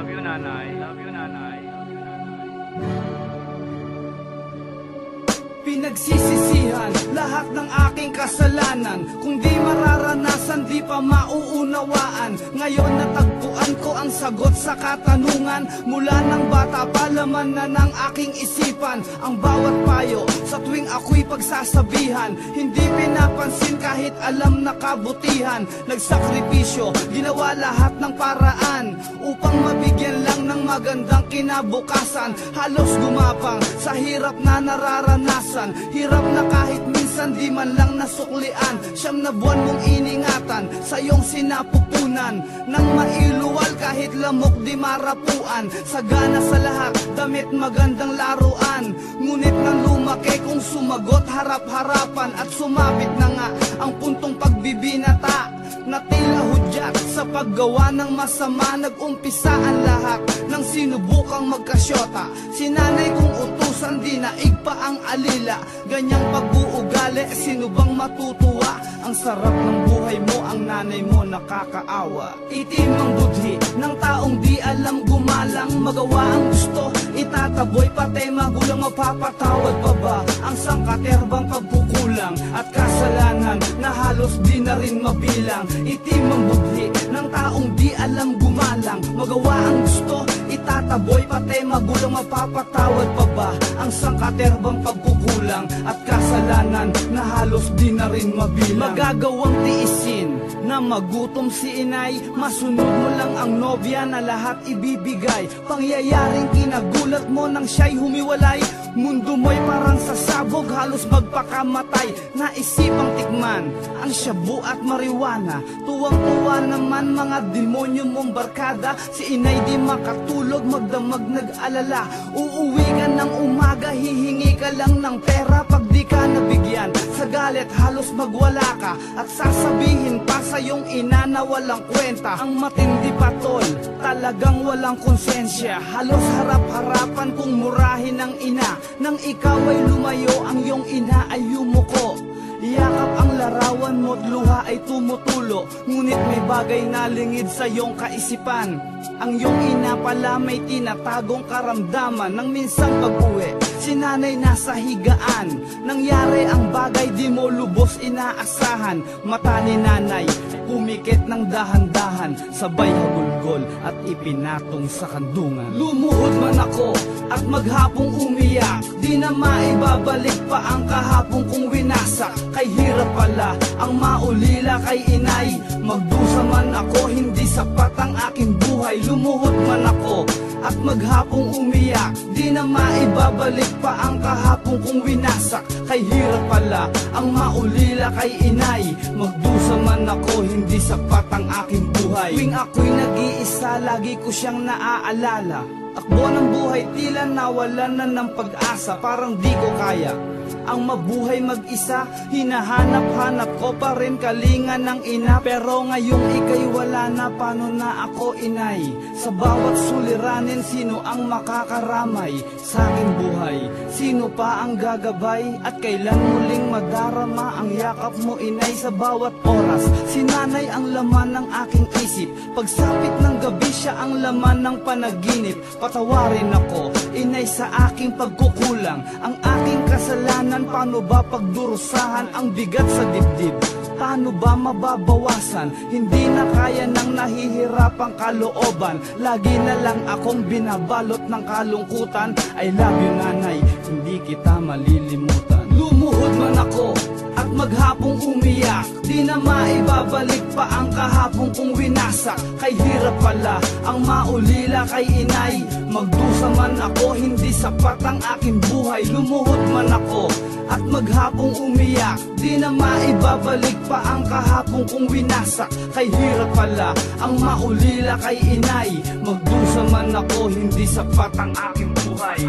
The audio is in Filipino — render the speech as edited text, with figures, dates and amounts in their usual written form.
Love you, nanay. Love you, nanay. Pinagsisisihan lahat ng aking kasalanan. Kung di mararanasan, di pa mauunawaan. Ngayon natagpuan ko ang sagot sa katanungan. Mula ng bata pa, laman na ng aking isipan ang bawat payo sa tuwing ako'y pagsasabihan. Hindi pinapansin kahit alam na kabutihan. Nagsakripisyo, ginawa lahat ng paraan upang mabigyan lang ng magandang kinabukasan. Halos gumapang sa hirap na nararanasan. Hirap na kahit minsan di man lang nasuklian. Siyam na buwan mong iningatan sa iyong sinapupunan. Nang mailuwal kahit lamok di marapuan. Sagana sa lahat, damit magandang laruan. Ngunit nang lumaki kung sumagot harap-harapan. At sumabit na nga ang puntong pagbibinata na tila hudyat sa paggawa ng masama. Nag-umpisa ang lahat ng sinubukang magkasyota. Si nanay kong utusan, di naig pa ang alila. Ganyang pag-uugali, sino bang matutuwa? Ang sarap ng buhay mo, ang nanay mo nakakaawa. Itim ang budhi ng taong di alam gumalang. Magawa ang gusto, itataboy pati magulang. Mapapatawad pa ba ang sangkaterbang pagkukulang at kasalanan na halos di na rin mabilang? Itim ang budhi ng taong di alam gumalang. Magawa ang gusto, itataboy pati magulang. Mapapatawad pa ba ang sangkaterbang pagkukulang at kasalanan na halos di na rin mabilang? Magagawang tiisin na magutom si inay. Masunod mo lang ang nobya na lahat ibibigay. Pangyayaring kinagulat mo nang siya'y humiwalay. Mundo mo'y parang sasabog, halos magpakamatay. Naisipang tikman ang shabu at marijuana. Tuwang-tuwa naman mga demonyo mong barkada. Si inay di makatulog, magdamag nag-alala. Uuwi ka ng umaga, hihingi ka lang ng pera. Pag di ka nabigyan, sa galit halos magwala ka. At sasabihin pa sa iyong ina na walang kwenta. Ang matindi pa tol, talagang walang konsensya. Halos harap-harapan kung murahin ng ina. Nang ikaw ay lumayo, ang iyong ina ay yumuko. Yakap ang larawan mo't luha ay tumutulo. Ngunit may bagay na lingid sa iyong kaisipan. Ang iyong ina pala may tinatagong karamdaman. Nang minsang pag-uwi, si nanay nasa higaan. Nangyari ang bagay di mo lubos inaasahan. Mata ni nanay pumikit ng dahan-dahan. Sabay hagulgol at ipinatong sa kandungan. Lumuhod man ako at maghapong umiyak. Di na maibabalik pa ang kahapong kong winasak. Kay hirap pala ang maulila kay inay. Magdusa man ako, hindi sapat ang aking buhay. Lumuhod man ako at maghapong umiyak. Di na maibabalik pa ang kahapong kong winasak. Kay hirap pala ang maulila kay inay. Magdusa man ako, hindi sapat ang aking buhay. Tuwing ako'y nag-iisa, lagi ko siyang naaalala. Takbo ng buhay, tila nawalan na ng pag-asa. Parang di ko kaya ang mabuhay mag-isa. Hinahanap-hanap ko pa rin kalinga ng ina. Pero ngayong ika'y wala na, paano na ako inay? Sa bawat suliranin, sino ang makakaramay sa aking buhay? Sino pa ang gagabay? At kailan muling madarama ang yakap mo inay? Sa bawat oras, si nanay ang laman ng aking isip. Pagsapit ng gabi, siya ang laman ng panaginip. Patawarin ako inay sa aking pagkukulang. Ang aking kasalanan, paano ba pagdurusahan ang bigat sa dibdib? Paano ba mababawasan? Hindi na kaya ng nahihirapang kalooban. Lagi na lang akong binabalot ng kalungkutan. I love you nanay, hindi kita malilimutan. Lumuhod man ako at maghapong umiyak. Di na maibabalik pa ang kahapong kong winasak. Kay hirap pala ang maulila kay inay. Magdusa man ako, hindi sapat ang aking buhay. Lumuhod man ako at maghapong umiyak. Di na maibabalik pa ang kahapong kong winasak. Kay hirap pala ang maulila kay inay. Magdusa man ako, hindi sapat ang aking buhay.